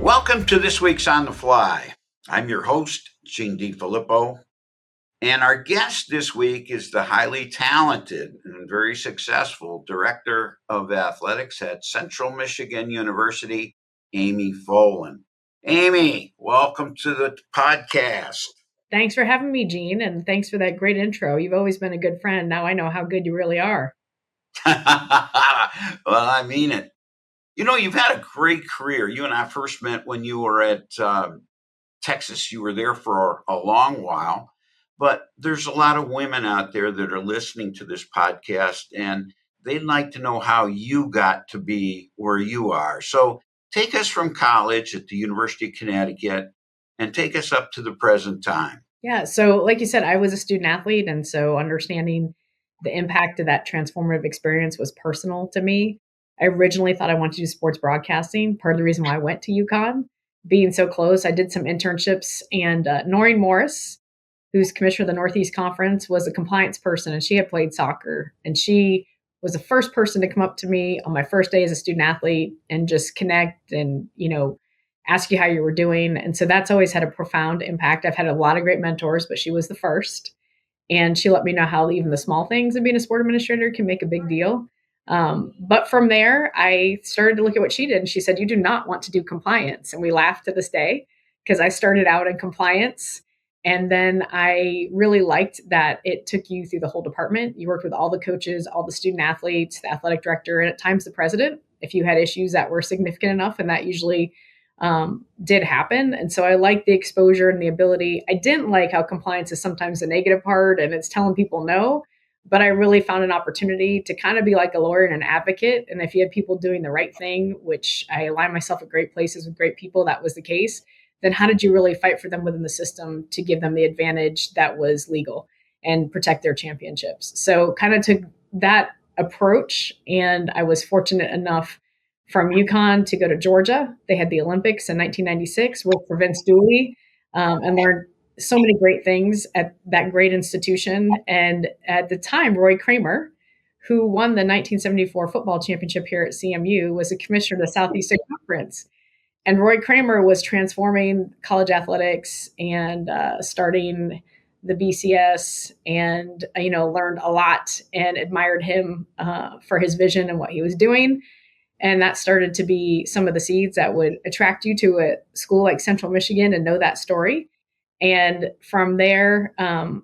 Welcome to this week's On the Fly. I'm your host, Gene DeFilippo, and our guest this week is the highly talented and very successful Director of Athletics at Central Michigan University, Amy Folan. Amy, welcome to the podcast. Thanks for having me, Gene, and thanks for that great intro. You've always been a good friend. Now I know how good you really are. Well, I mean it. You know, you've had a great career. You and I first met when you were at Texas. You were there for a long while. But there's a lot of women out there that are listening to this podcast, and they'd like to know how you got to be where you are. So take us from college at the University of Connecticut and take us up to the present time. Yeah. So, like you said, I was a student athlete. And so understanding the impact of that transformative experience was personal to me. I originally thought I wanted to do sports broadcasting. Part of the reason why I went to UConn, being so close, I did some internships, and Noreen Morris, who's commissioner of the Northeast Conference, was a compliance person, and she had played soccer. And she was the first person to come up to me on my first day as a student athlete and just connect and, ask you how you were doing. And so that's always had a profound impact. I've had a lot of great mentors, but she was the first. And she let me know how even the small things of being a sport administrator can make a big deal. But from there, I started to look at what she did. And she said, "You do not want to do compliance." And we laughed to this day because I started out in compliance. And then I really liked that it took you through the whole department. You worked with all the coaches, all the student athletes, the athletic director, and at times the president, if you had issues that were significant enough. And that usually did happen. And so I liked the exposure and the ability. I didn't like how compliance is sometimes the negative part and it's telling people no. But I really found an opportunity to kind of be like a lawyer and an advocate. And if you had people doing the right thing, which I align myself at great places with great people, that was the case, then how did you really fight for them within the system to give them the advantage that was legal and protect their championships? So kind of took that approach. And I was fortunate enough from UConn to go to Georgia. They had the Olympics in 1996, worked for Vince Dooley, and learned so many great things at that great institution. And at the time, Roy Kramer, who won the 1974 football championship here at CMU, was a commissioner of the Southeastern Conference. And Roy Kramer was transforming college athletics and starting the BCS, and learned a lot and admired him for his vision and what he was doing. And that started to be some of the seeds that would attract you to a school like Central Michigan and know that story. And from there,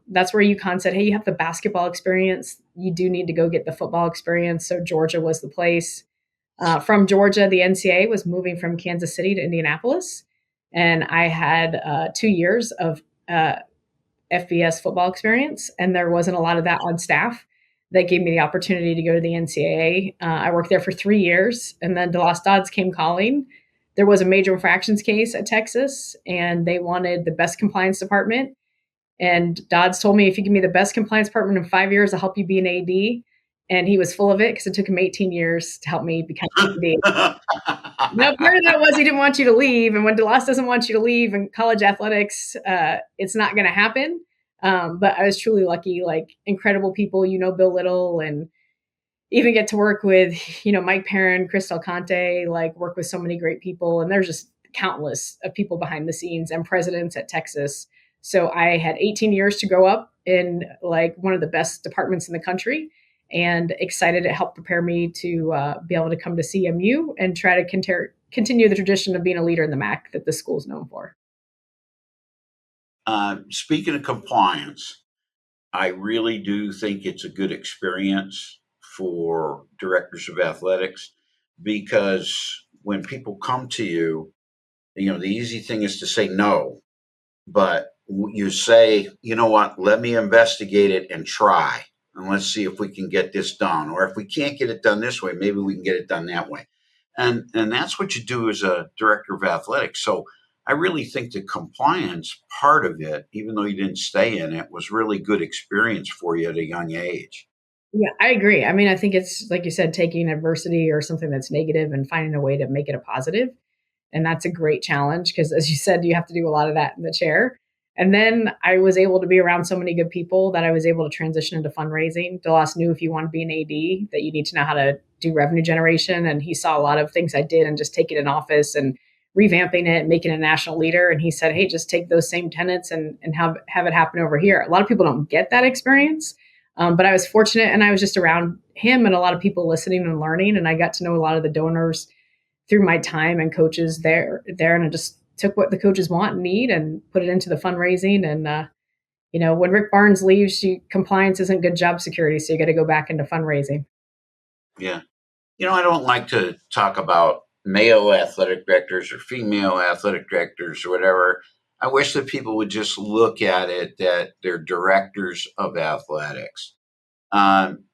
that's where UConn said, "Hey, you have the basketball experience. You do need to go get the football experience." So Georgia was the place. From Georgia, the NCAA was moving from Kansas City to Indianapolis. And I had 2 years of FBS football experience. And there wasn't a lot of that on staff. That gave me the opportunity to go to the NCAA. I worked there for 3 years. And then DeLoss Dodds came calling. There was a major infractions case at Texas, and they wanted the best compliance department. And Dodds told me, "If you give me the best compliance department in 5 years, I'll help you be an AD." And he was full of it because it took him 18 years to help me become an AD. No, part of that was he didn't want you to leave. And when DeLoss doesn't want you to leave in college athletics, it's not going to happen. But I was truly lucky, like incredible people, Bill Little, and even get to work with, Mike Perrin, Chris Del Conte, like work with so many great people. And there's just countless of people behind the scenes and presidents at Texas. So I had 18 years to grow up in like one of the best departments in the country, and excited it helped prepare me to be able to come to CMU and try to continue the tradition of being a leader in the MAC that the school's known for. Speaking of compliance, I really do think it's a good experience for directors of athletics, because when people come to you, the easy thing is to say no, but you say, "You know what, let me investigate it and try, and let's see if we can get this done. Or if we can't get it done this way, maybe we can get it done that way." And that's what you do as a director of athletics. So I really think the compliance part of it, even though you didn't stay in it, was really good experience for you at a young age. Yeah, I agree. I mean, I think it's like you said, taking adversity or something that's negative and finding a way to make it a positive. And that's a great challenge because, as you said, you have to do a lot of that in the chair. And then I was able to be around so many good people that I was able to transition into fundraising. DeLoss knew if you want to be an AD that you need to know how to do revenue generation. And he saw a lot of things I did and just taking an office and revamping it, making a national leader. And he said, hey, just take those same tenets and have it happen over here. A lot of people don't get that experience. But I was fortunate, and I was just around him and a lot of people listening and learning. And I got to know a lot of the donors through my time and coaches there. And I just took what the coaches want and need and put it into the fundraising. And, when Rick Barnes leaves, compliance isn't good job security. So you got to go back into fundraising. Yeah. I don't like to talk about male athletic directors or female athletic directors or whatever. I wish that people would just look at it that they're directors of athletics. Um,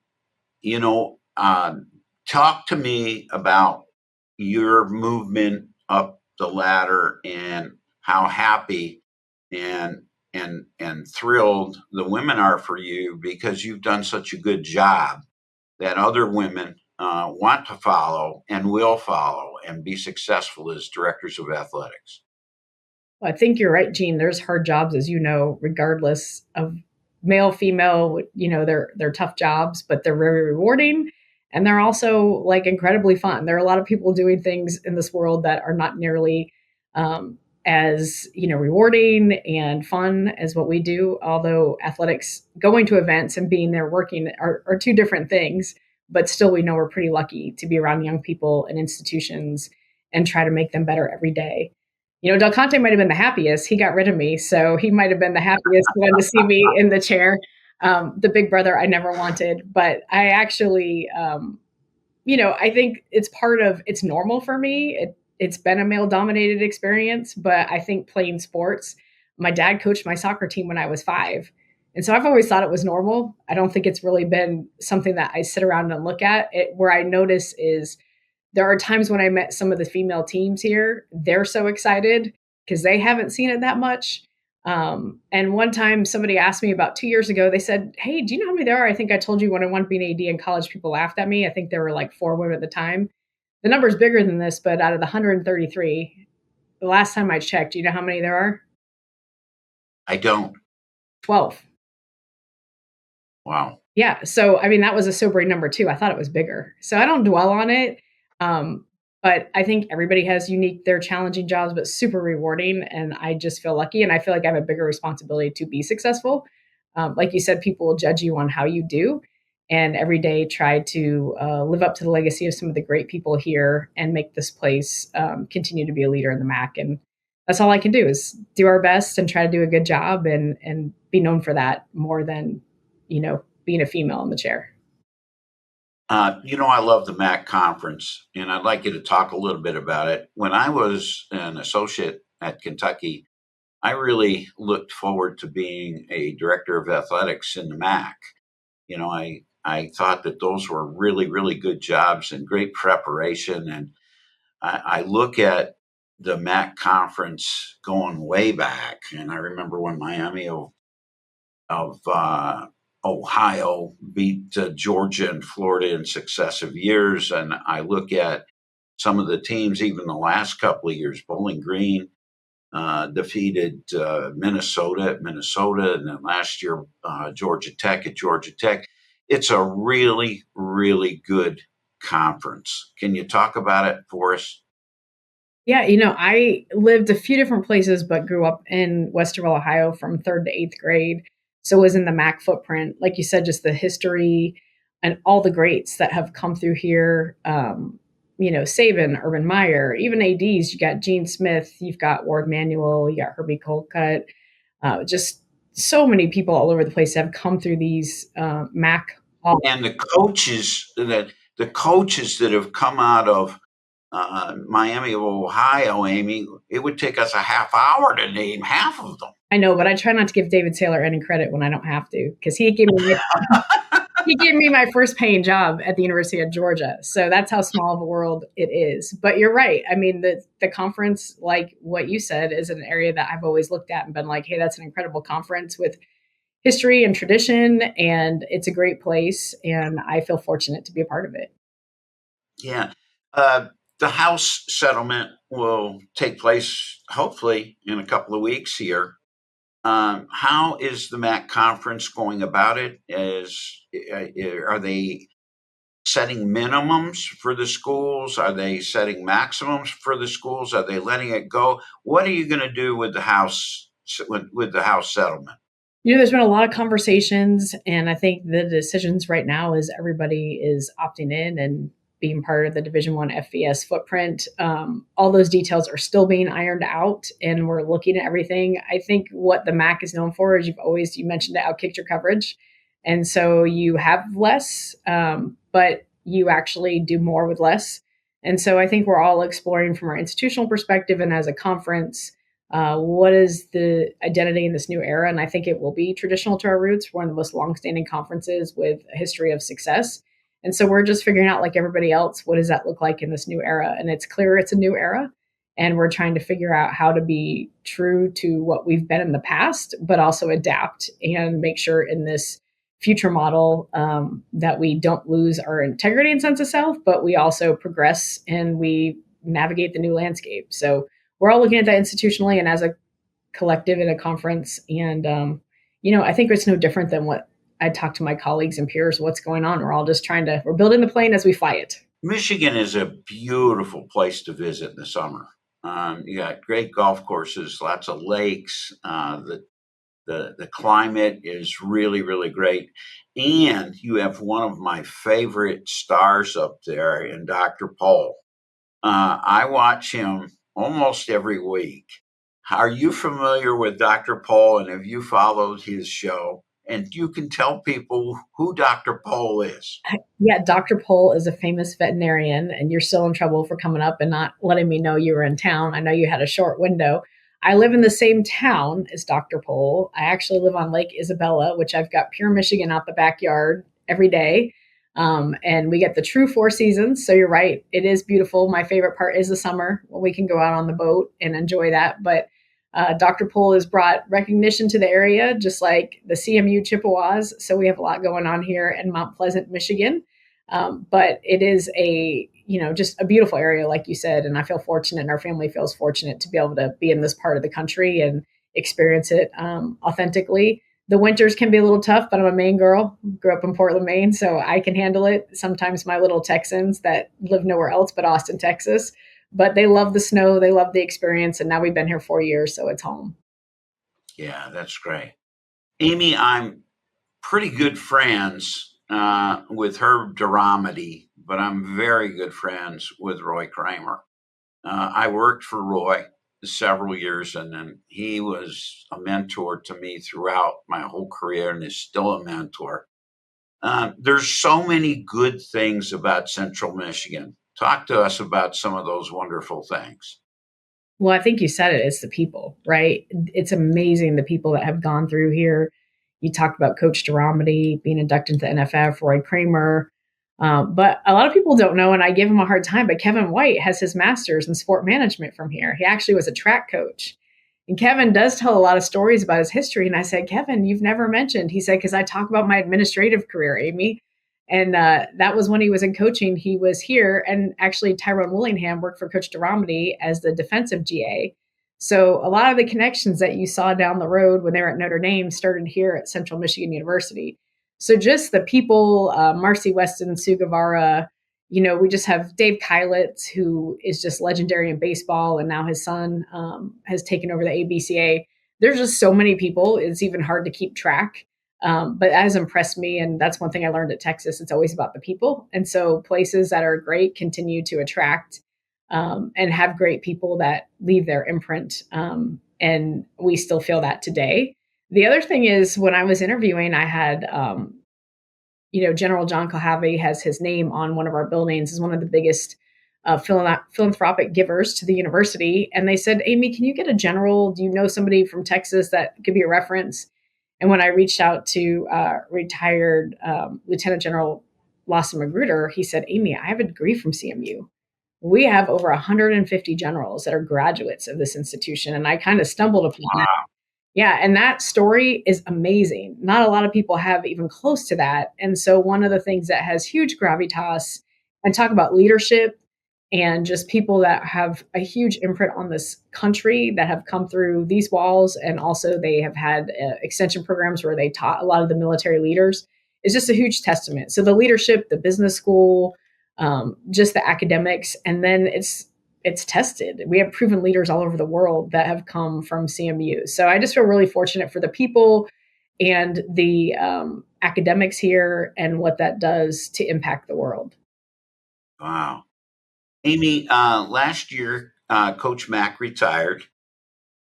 you know, talk to me about your movement up the ladder and how happy and and thrilled the women are for you because you've done such a good job that other women want to follow and will follow and be successful as directors of athletics. Well, I think you're right, Gene. There's hard jobs, as you know, regardless of male, female. They're tough jobs, but they're very rewarding, and they're also like incredibly fun. There are a lot of people doing things in this world that are not nearly as rewarding and fun as what we do. Although athletics, going to events and being there working are two different things, but still, we know we're pretty lucky to be around young people and institutions and try to make them better every day. Del Conte might have been the happiest. He got rid of me, so he might have been the happiest one to see me in the chair. The big brother I never wanted, but I actually, I think it's normal for me. It's been a male dominated experience, but I think playing sports, my dad coached my soccer team when I was 5. And so I've always thought it was normal. I don't think it's really been something that I sit around and look at. Where I notice is there are times when I met some of the female teams here, they're so excited because they haven't seen it that much. And one time somebody asked me about 2 years ago, they said, hey, do you know how many there are? I think I told you when I wanted to be an AD in college, people laughed at me. I think there were like 4 women at the time. The number is bigger than this, but out of the 133, the last time I checked, do you know how many there are? I don't. 12. Wow. Yeah. So, I mean, that was a sobering number too. I thought it was bigger. So I don't dwell on it. But I think everybody has they're challenging jobs, but super rewarding. And I just feel lucky. And I feel like I have a bigger responsibility to be successful. Like you said, people will judge you on how you do. And every day try to live up to the legacy of some of the great people here and make this place continue to be a leader in the MAC. And that's all I can do is do our best and try to do a good job and be known for that more than, being a female in the chair. I love the MAC conference, and I'd like you to talk a little bit about it. When I was an associate at Kentucky, I really looked forward to being a director of athletics in the MAC. I thought that those were really, really good jobs and great preparation. And I look at the MAC conference going way back, and I remember when Miami of Ohio beat Georgia and Florida in successive years. And I look at some of the teams, even the last couple of years, Bowling Green defeated Minnesota at Minnesota, and then last year, Georgia Tech at Georgia Tech. It's a really, really good conference. Can you talk about it for us? Yeah, I lived a few different places, but grew up in Westerville, Ohio from 3rd to 8th grade. So was in the MAC footprint. Like you said, just the history and all the greats that have come through here. Saban, Urban Meyer, even ADs. You got Gene Smith, you've got Ward Manuel, you got Herbie Colcutt. Just so many people all over the place have come through these MAC. And the coaches that have come out of Miami of Ohio, Amy, it would take us a half hour to name half of them. I know, but I try not to give David Saylor any credit when I don't have to, because he gave me my first paying job at the University of Georgia. So that's how small of a world it is. But you're right. I mean, the conference, like what you said, is an area that I've always looked at and been like, hey, that's an incredible conference with history and tradition, and it's a great place. And I feel fortunate to be a part of it. Yeah. The House settlement will take place hopefully in a couple of weeks here. How is the MAC conference going about it? Are they setting minimums for the schools? Are they setting maximums for the schools? Are they letting it go? What are you going to do with the house with the house settlement? There's been a lot of conversations, and I think the decisions right now is everybody is opting in and being part of the Division One FBS footprint. All those details are still being ironed out, and we're looking at everything. I think what the MAC is known for is you mentioned it, outkicked your coverage, and so you have less, but you actually do more with less. And so I think we're all exploring from our institutional perspective and as a conference what is the identity in this new era? And I think it will be traditional to our roots. We're one of the most longstanding conferences with a history of success. And so we're just figuring out, like everybody else, what does that look like in this new era? And it's clear it's a new era. And we're trying to figure out how to be true to what we've been in the past, but also adapt and make sure in this future model that we don't lose our integrity and sense of self, but we also progress and we navigate the new landscape. So we're all looking at that institutionally and as a collective in a conference. And, I think it's no different than what I talk to my colleagues and peers, what's going on. We're all just we're building the plane as we fly it. Michigan is a beautiful place to visit in the summer. You got great golf courses, lots of lakes. The climate is really, really great. And you have one of my favorite stars up there in Dr. Paul. I watch him almost every week. Are you familiar with Dr. Paul, and have you followed his show? And you can tell people who Dr. Paul is. Yeah, Dr. Pohl is a famous veterinarian, and you're still in trouble for coming up and not letting me know you were in town. I know you had a short window. I live in the same town as Dr. Pohl. I actually live on Lake Isabella, which I've got pure Michigan out the backyard every day. And we get the true 4 seasons. So you're right. It is beautiful. My favorite part is the summer when we can go out on the boat and enjoy that. But Dr. Pohl has brought recognition to the area, just like the CMU Chippewas. So we have a lot going on here in Mount Pleasant, Michigan. But it is just a beautiful area, like you said. And I feel fortunate, and our family feels fortunate to be able to be in this part of the country and experience it authentically. The winters can be a little tough, but I'm a Maine girl, grew up in Portland, Maine, so I can handle it. Sometimes my little Texans that live nowhere else but Austin, Texas, but they love the snow, they love the experience, and now we've been here 4 years, so it's home. Yeah, that's great. Amy, I'm pretty good friends with Herb Duramedy, but I'm very good friends with Roy Kramer. I worked for Roy several years, and then he was a mentor to me throughout my whole career and is still a mentor. There's so many good things about Central Michigan. Talk to us about some of those wonderful things. Well, I think you said it. It's the people, right? It's amazing the people that have gone through here. You talked about Coach Duramedy being inducted into the NFF, Roy Kramer. But a lot of people don't know, and I give him a hard time, but Kevin White has his master's in sport management from here. He actually was a track coach. And Kevin does tell a lot of stories about his history. And I said, Kevin, you've never mentioned. He said, because I talk about my administrative career, Amy. And that was when he was in coaching. He was here. And actually, Tyrone Willingham worked for Coach Duramedy as the defensive GA. So a lot of the connections that you saw down the road when they were at Notre Dame started here at Central Michigan University. So just the people, Marcy Weston, Sue Guevara, we just have Dave Kylitz, who is just legendary in baseball, and now his son has taken over the ABCA. There's just so many people, it's even hard to keep track. But that has impressed me, and that's one thing I learned at Texas. It's always about the people. And so places that are great continue to attract and have great people that leave their imprint. And we still feel that today. The other thing is when I was interviewing, I had General John Kohavi has his name on one of our buildings, is one of the biggest philanthropic givers to the university. And they said, Amy, can you get a general? Do you know somebody from Texas that could be a reference? And when I reached out to retired Lieutenant General Lawson Magruder, he said, Amy, I have a degree from CMU. We have over 150 generals that are graduates of this institution. And I kind of stumbled upon that. Yeah, and that story is amazing. Not a lot of people have even close to that. And so one of the things that has huge gravitas, and talk about leadership and just people that have a huge imprint on this country that have come through these walls, and also they have had extension programs where they taught a lot of the military leaders, is just a huge testament. So the leadership, the business school, just the academics, and then it's tested. We have proven leaders all over the world that have come from CMU. So I just feel really fortunate for the people and the academics here and what that does to impact the world. Wow. Amy, last year, Coach Mack retired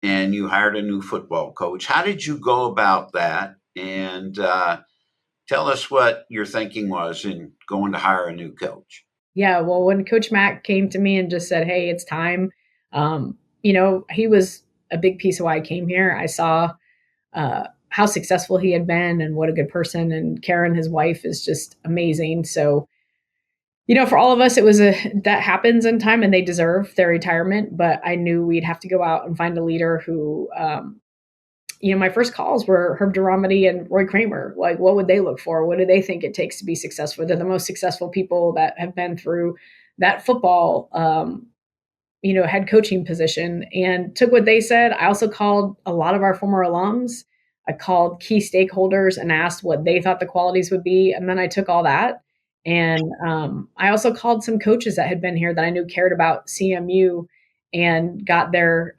and you hired a new football coach. How did you go about that? And tell us what your thinking was in going to hire a new coach. Yeah, well, when Coach Mack came to me and just said, "Hey, it's time," he was a big piece of why I came here. I saw how successful he had been and what a good person. And Karen, his wife, is just amazing. So, for all of us, it was that happens in time, and they deserve their retirement. But I knew we'd have to go out and find a leader who my first calls were Herb Duromedy and Roy Kramer. Like, what would they look for? What do they think it takes to be successful? They're the most successful people that have been through that football, head coaching position, and took what they said. I also called a lot of our former alums. I called key stakeholders and asked what they thought the qualities would be. And then I took all that. And I also called some coaches that had been here that I knew cared about CMU and got their,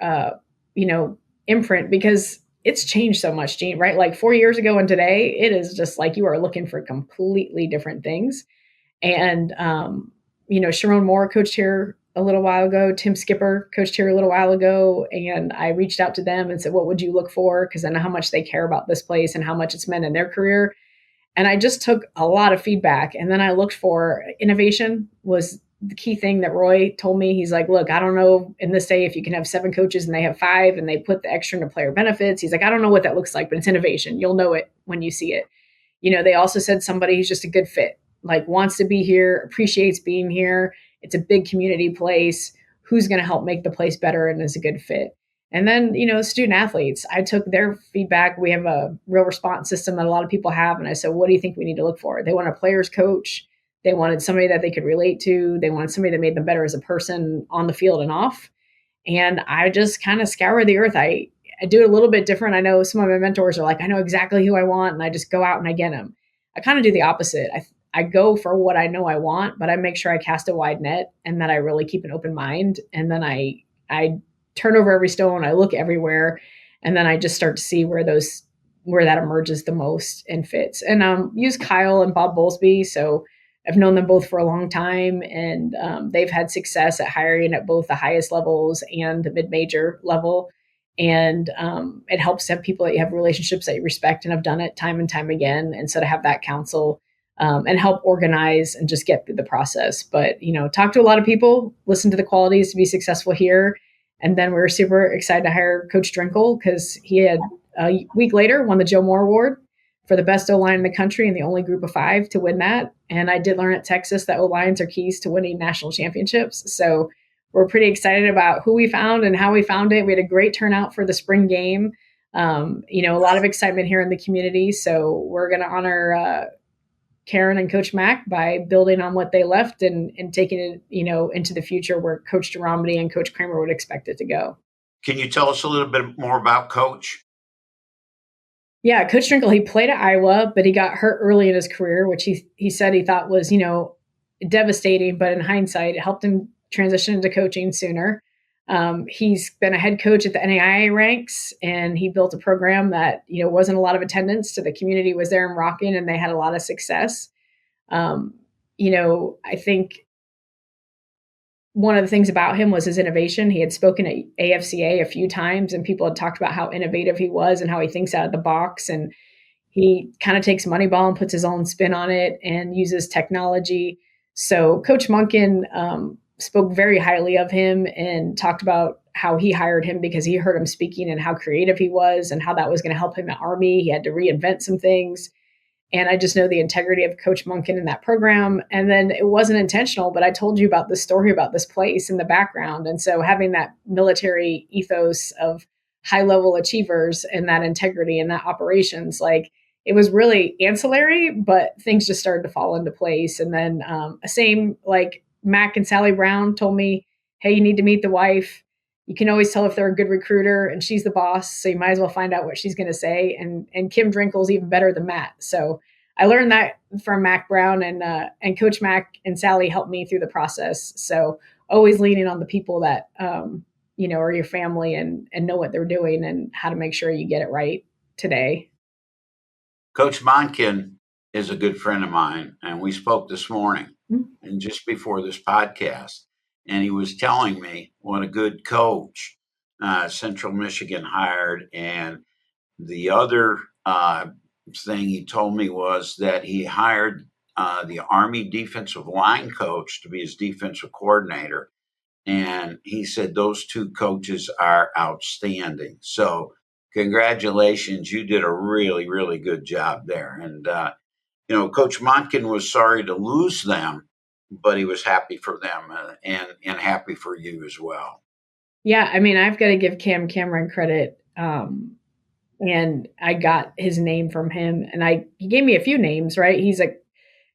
imprint, because it's changed so much, Gene, right? Like 4 years ago and today, it is just like you are looking for completely different things. And, Sharon Moore coached here a little while ago. Tim Skipper coached here a little while ago. And I reached out to them and said, what would you look for? Because I know how much they care about this place and how much it's meant in their career. And I just took a lot of feedback. And then I looked for innovation was the key thing that Roy told me. He's like, look, I don't know in this day if you can have 7 coaches and they have 5 and they put the extra into player benefits. He's like, I don't know what that looks like, but it's innovation. You'll know it when you see it. They also said somebody who's just a good fit, like wants to be here, appreciates being here. It's a big community place. Who's going to help make the place better and is a good fit? And then, student athletes, I took their feedback. We have a real response system that a lot of people have. And I said, what do you think we need to look for? They want a player's coach. They wanted somebody that they could relate to. They wanted somebody that made them better as a person on the field and off. And I just kind of scour the earth. I do it a little bit different. I know some of my mentors are like, I know exactly who I want, and I just go out and I get them. I kind of do the opposite. I go for what I know I want, but I make sure I cast a wide net and that I really keep an open mind. And then I turn over every stone. I look everywhere, and then I just start to see where that emerges the most and fits. And use Kyle and Bob Bowlesby. So I've known them both for a long time, and they've had success at hiring at both the highest levels and the mid-major level. And it helps to have people that you have relationships that you respect and have done it time and time again. And so to have that counsel and help organize and just get through the process. But, talk to a lot of people, listen to the qualities to be successful here. And then we were super excited to hire Coach Drinkle, because he had a week later won the Joe Moore Award for the best O-line in the country and the only group of 5 to win that. And I did learn at Texas that O-lines are keys to winning national championships. So we're pretty excited about who we found and how we found it. We had a great turnout for the spring game. A lot of excitement here in the community. So we're going to honor Karen and Coach Mack by building on what they left and taking it, into the future where Coach Duromedy and Coach Kramer would expect it to go. Can you tell us a little bit more about Coach? Yeah, Coach Drinkle, he played at Iowa, but he got hurt early in his career, which he said he thought was, devastating. But in hindsight, it helped him transition into coaching sooner. He's been a head coach at the NAIA ranks, and he built a program that, wasn't a lot of attendance to the community was there and rocking, and they had a lot of success. I think one of the things about him was his innovation. He had spoken at AFCA a few times, and people had talked about how innovative he was and how he thinks out of the box. And he kind of takes Moneyball and puts his own spin on it and uses technology. So Coach Monken spoke very highly of him and talked about how he hired him because he heard him speaking and how creative he was and how that was going to help him at Army. He had to reinvent some things. And I just know the integrity of Coach Monken in that program. And then it wasn't intentional, but I told you about this story about this place in the background. And so having that military ethos of high-level achievers and that integrity and that operations, like it was really ancillary, but things just started to fall into place. And then same like Mac and Sally Brown told me, hey, you need to meet the wife. You can always tell if they're a good recruiter, and she's the boss. So you might as well find out what she's going to say. And Kim Drinkle's even better than Matt. So I learned that from Mac Brown, and Coach Mac and Sally helped me through the process. So always leaning on the people that are your family and know what they're doing and how to make sure you get it right today. Coach Monken is a good friend of mine, and we spoke this morning Mm. and just before this podcast, and he was telling me what a good coach Central Michigan hired. And the other thing he told me was that he hired the Army defensive line coach to be his defensive coordinator. And he said those two coaches are outstanding. So, congratulations. You did a really, really good job there. And, Coach Monken was sorry to lose them, but he was happy for them and happy for you as well. Yeah, I mean, I've got to give Cam Cameron credit. And I got his name from him, and he gave me a few names, right? He's a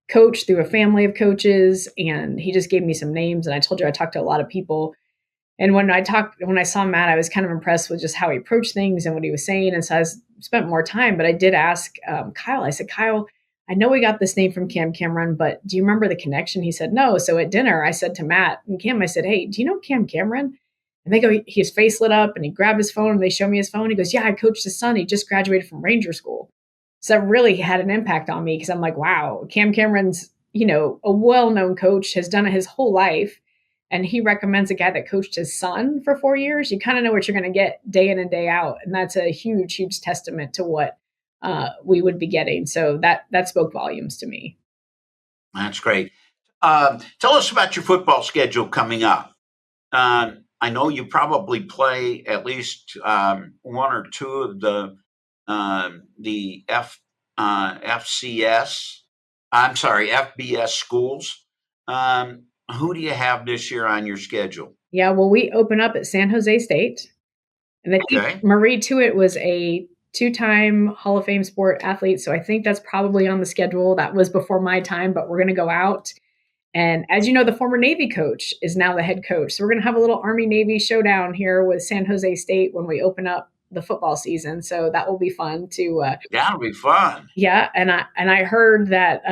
coach through a family of coaches, and he just gave me some names. And I told you I talked to a lot of people. And when I saw Matt, I was kind of impressed with just how he approached things and what he was saying. And so I spent more time, but I did ask Kyle. I said, Kyle, I know we got this name from Cam Cameron, but do you remember the connection? He said, no. So at dinner, I said to Matt and Cam, I said, hey, do you know Cam Cameron? And they go, his face lit up and he grabbed his phone and they show me his phone. He goes, yeah, I coached his son. He just graduated from Ranger School. So that really had an impact on me because I'm like, wow, Cam Cameron's, a well-known coach, has done it his whole life. And he recommends a guy that coached his son for 4 years. You kind of know what you're going to get day in and day out. And that's a huge, huge testament to what we would be getting. So that spoke volumes to me. That's great. Tell us about your football schedule coming up. I know you probably play at least one or two of the FBS schools. Who do you have this year on your schedule? Yeah, well, we open up at San Jose State. And I think Marie Tuitt was a 2-time Hall of Fame sport athlete. So I think that's probably on the schedule. That was before my time, but we're going to go out. And as you know, the former Navy coach is now the head coach. So we're going to have a little Army-Navy showdown here with San Jose State when we open up the football season. So that will be fun to. That'll be fun. Yeah, and I heard that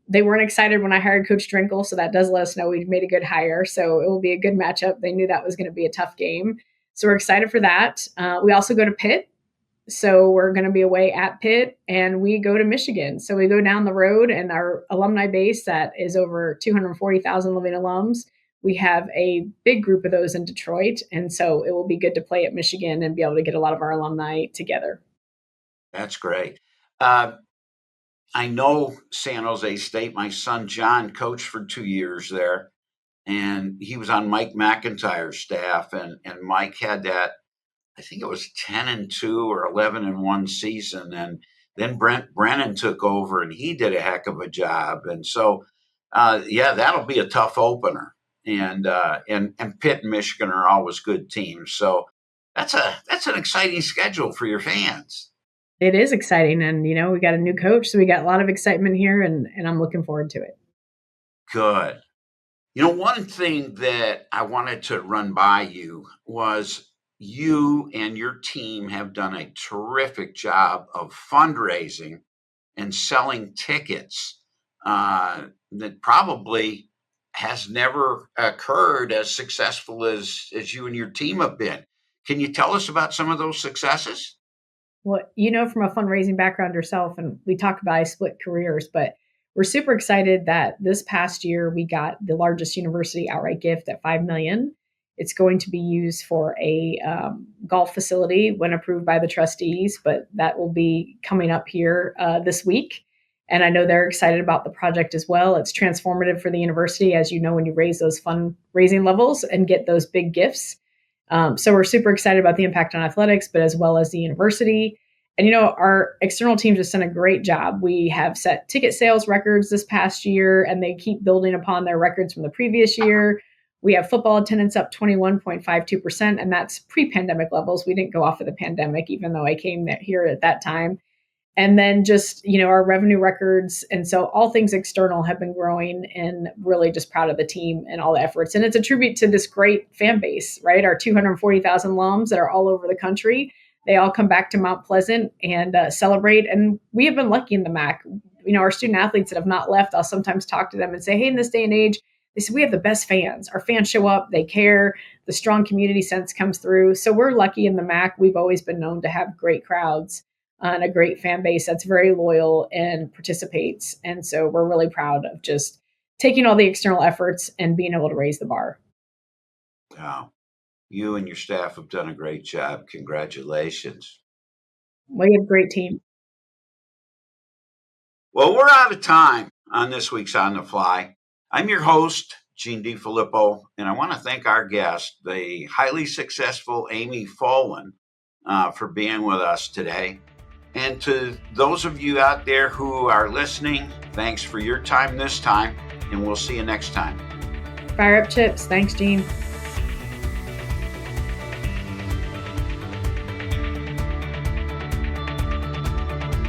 they weren't excited when I hired Coach Drinkle, so that does let us know we've made a good hire. So it will be a good matchup. They knew that was going to be a tough game, so we're excited for that. We also go to Pitt. So we're going to be away at Pitt, and we go to Michigan. So we go down the road, and our alumni base that is over 240,000 living alums. We have a big group of those in Detroit, and so it will be good to play at Michigan and be able to get a lot of our alumni together. That's great. I know San Jose State. My son John coached for 2 years there, and he was on Mike McIntyre's staff, and Mike had that. I think it was 10-2 or 11-1 season. And then Brent Brennan took over and he did a heck of a job. And so, that'll be a tough opener. And Pitt and Michigan are always good teams. So that's an exciting schedule for your fans. It is exciting. And, we got a new coach, so we got a lot of excitement here and I'm looking forward to it. Good. One thing that I wanted to run by you was you and your team have done a terrific job of fundraising and selling tickets that probably has never occurred as successful as you and your team have been. Can you tell us about some of those successes? Well, from a fundraising background yourself, and we talked about I split careers, but we're super excited that this past year we got the largest university outright gift at $5 million. It's going to be used for a golf facility when approved by the trustees, but that will be coming up here this week. And I know they're excited about the project as well. It's transformative for the university, as you know, when you raise those fundraising levels and get those big gifts. So we're super excited about the impact on athletics, but as well as the university. And, our external teams have done a great job. We have set ticket sales records this past year, and they keep building upon their records from the previous year. We have football attendance up 21.52%, and that's pre-pandemic levels. We didn't go off of the pandemic, even though I came here at that time. And then just, our revenue records. And so all things external have been growing, and really just proud of the team and all the efforts. And it's a tribute to this great fan base, right? Our 240,000 alums that are all over the country. They all come back to Mount Pleasant and celebrate. And we have been lucky in the MAC. our student athletes that have not left, I'll sometimes talk to them and say, hey, in this day and age, they said, we have the best fans. Our fans show up, they care, the strong community sense comes through. So we're lucky in the MAC. We've always been known to have great crowds and a great fan base that's very loyal and participates. And so we're really proud of just taking all the external efforts and being able to raise the bar. Wow. You and your staff have done a great job. Congratulations. We have a great team. Well, we're out of time on this week's On the Fly. I'm your host, Gene DeFilippo, and I want to thank our guest, the highly successful Amy Folan, for being with us today. And to those of you out there who are listening, thanks for your time this time, and we'll see you next time. Fire up chips. Thanks, Gene.